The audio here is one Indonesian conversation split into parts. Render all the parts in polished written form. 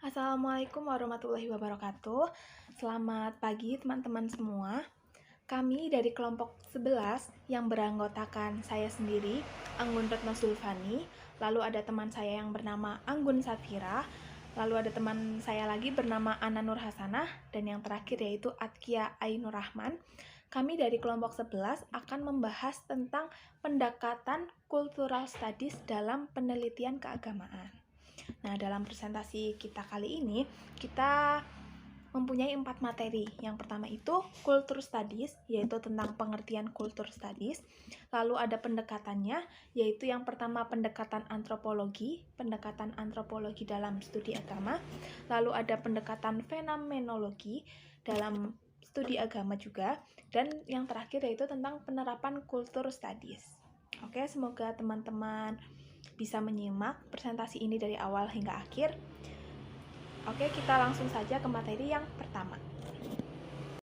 Assalamualaikum warahmatullahi wabarakatuh. Selamat pagi teman-teman semua. Kami dari kelompok 11 yang beranggotakan saya sendiri, Anggun Retno Sulfani, lalu ada teman saya yang bernama Anggun Safira, lalu ada teman saya lagi bernama Ana Nur Hasanah, dan yang terakhir yaitu Atkia Ainur Rahman. Kami dari kelompok 11 akan membahas tentang pendekatan cultural studies dalam penelitian keagamaan. Nah, dalam presentasi kita kali ini, kita mempunyai 4 materi. Yang pertama itu Culture Studies, yaitu tentang pengertian Culture Studies. Lalu ada pendekatannya, yaitu yang pertama pendekatan antropologi dalam studi agama. Lalu ada pendekatan fenomenologi dalam studi agama juga. Dan yang terakhir yaitu tentang penerapan Culture Studies. Oke, semoga teman-teman bisa menyimak presentasi ini dari awal hingga akhir. Oke, kita langsung saja ke materi yang pertama.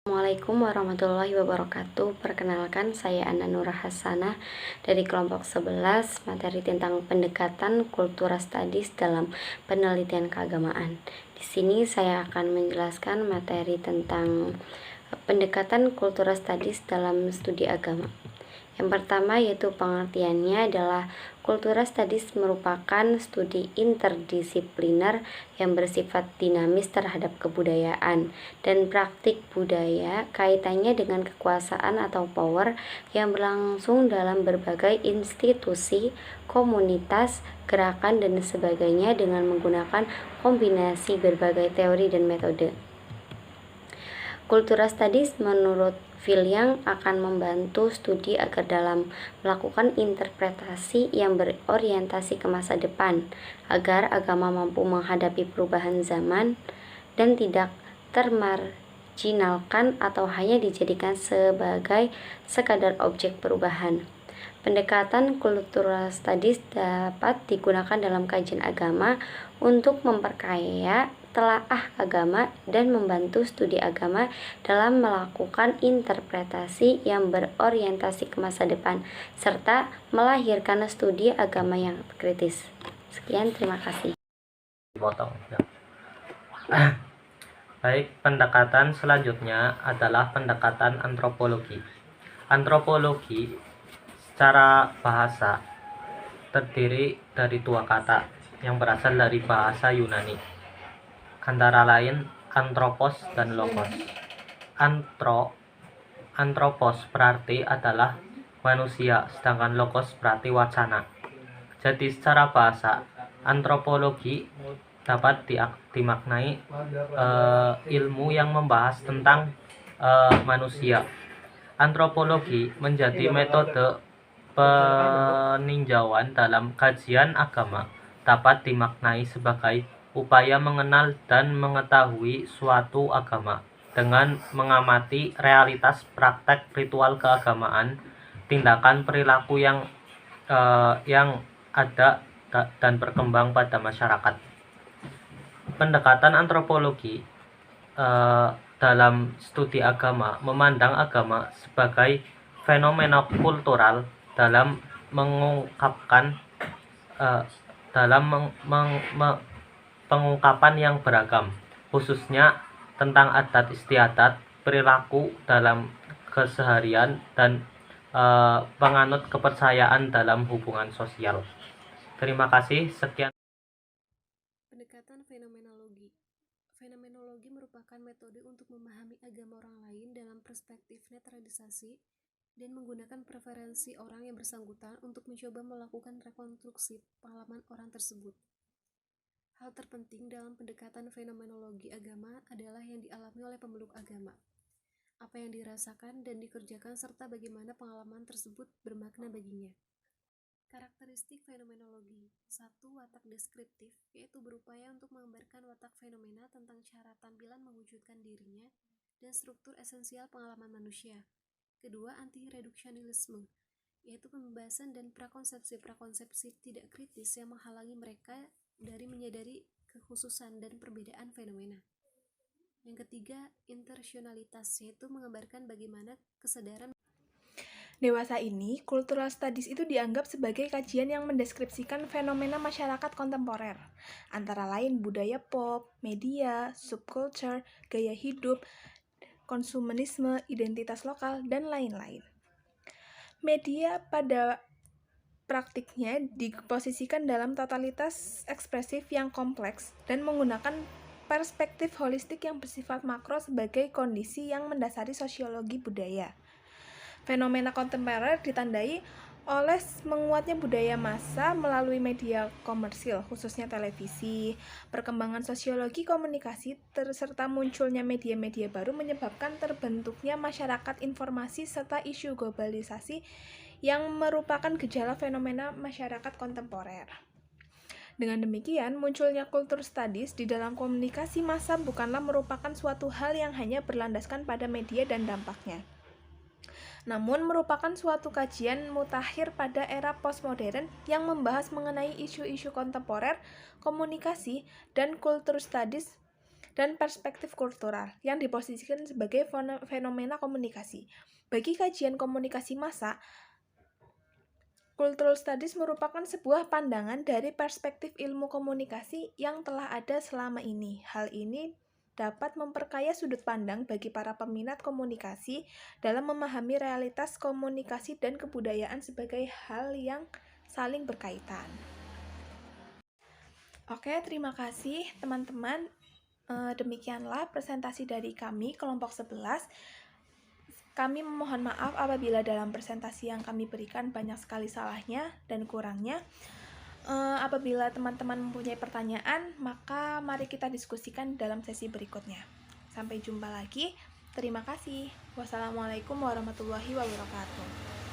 Assalamualaikum warahmatullahi wabarakatuh. Perkenalkan, saya Ana Nur Hasanah dari kelompok 11, materi tentang pendekatan Cultural Studies dalam penelitian keagamaan. Di sini saya akan menjelaskan materi tentang pendekatan Cultural Studies dalam studi agama. Yang pertama yaitu pengertiannya adalah Cultural Studies merupakan studi interdisipliner yang bersifat dinamis terhadap kebudayaan dan praktik budaya kaitannya dengan kekuasaan atau power yang berlangsung dalam berbagai institusi, komunitas, gerakan, dan sebagainya dengan menggunakan kombinasi berbagai teori dan metode. Cultural Studies menurut Filiang akan membantu studi agar dalam melakukan interpretasi yang berorientasi ke masa depan, agar agama mampu menghadapi perubahan zaman dan tidak termarginalkan atau hanya dijadikan sebagai sekadar objek perubahan. Pendekatan Cultural Studies dapat digunakan dalam kajian agama untuk memperkaya telaah agama dan membantu studi agama dalam melakukan interpretasi yang berorientasi ke masa depan, serta melahirkan studi agama yang kritis. Sekian, terima kasih. Baik, pendekatan selanjutnya adalah pendekatan antropologi. Antropologi secara bahasa terdiri dari dua kata yang berasal dari bahasa Yunani, antara lain anthropos dan logos. Anthropos berarti adalah manusia, sedangkan logos berarti wacana. Jadi secara bahasa, antropologi dapat dimaknai ilmu yang membahas tentang manusia. Antropologi menjadi metode peninjauan dalam kajian agama, dapat dimaknai sebagai upaya mengenal dan mengetahui suatu agama dengan mengamati realitas praktek ritual keagamaan, tindakan perilaku yang ada dan berkembang pada masyarakat. Pendekatan antropologi dalam studi agama memandang agama sebagai fenomena kultural dalam mengungkapkan pengungkapan yang beragam, khususnya tentang adat istiadat, perilaku dalam keseharian, dan penganut kepercayaan dalam hubungan sosial. Terima kasih. Sekian. Pendekatan fenomenologi. Fenomenologi merupakan metode untuk memahami agama orang lain dalam perspektif netralisasi dan menggunakan preferensi orang yang bersangkutan untuk mencoba melakukan rekonstruksi pengalaman orang tersebut. Hal terpenting dalam pendekatan fenomenologi agama adalah yang dialami oleh pemeluk agama, apa yang dirasakan dan dikerjakan, serta bagaimana pengalaman tersebut bermakna baginya. Karakteristik fenomenologi. 1. Watak deskriptif, yaitu berupaya untuk menggambarkan watak fenomena tentang cara tampilan mewujudkan dirinya dan struktur esensial pengalaman manusia. Kedua, anti-reduksionisme, yaitu pembebasan dan prakonsepsi-prakonsepsi tidak kritis yang menghalangi mereka dari menyadari kekhususan dan perbedaan fenomena. Yang ketiga, intensionalitas, yaitu menggambarkan bagaimana kesadaran. Dewasa ini, cultural studies itu dianggap sebagai kajian yang mendeskripsikan fenomena masyarakat kontemporer, antara lain budaya pop, media, subculture, gaya hidup, konsumenisme, identitas lokal, dan lain-lain. Media pada praktiknya diposisikan dalam totalitas ekspresif yang kompleks dan menggunakan perspektif holistik yang bersifat makro sebagai kondisi yang mendasari sosiologi budaya. Fenomena kontemporer ditandai oleh menguatnya budaya massa melalui media komersil, khususnya televisi. Perkembangan sosiologi komunikasi serta munculnya media-media baru menyebabkan terbentuknya masyarakat informasi serta isu globalisasi yang merupakan gejala fenomena masyarakat kontemporer. Dengan demikian, munculnya culture studies di dalam komunikasi massa bukanlah merupakan suatu hal yang hanya berlandaskan pada media dan dampaknya, namun merupakan suatu kajian mutakhir pada era postmodern yang membahas mengenai isu-isu kontemporer, komunikasi, dan culture studies dan perspektif kultural yang diposisikan sebagai fenomena komunikasi. Bagi kajian komunikasi massa, cultural studies merupakan sebuah pandangan dari perspektif ilmu komunikasi yang telah ada selama ini. Hal ini dapat memperkaya sudut pandang bagi para peminat komunikasi dalam memahami realitas komunikasi dan kebudayaan sebagai hal yang saling berkaitan. Oke, terima kasih teman-teman. Demikianlah presentasi dari kami, kelompok 11. Kami memohon maaf apabila dalam presentasi yang kami berikan banyak sekali salahnya dan kurangnya. Apabila teman-teman mempunyai pertanyaan, maka mari kita diskusikan dalam sesi berikutnya. Sampai jumpa lagi. Terima kasih. Wassalamualaikum warahmatullahi wabarakatuh.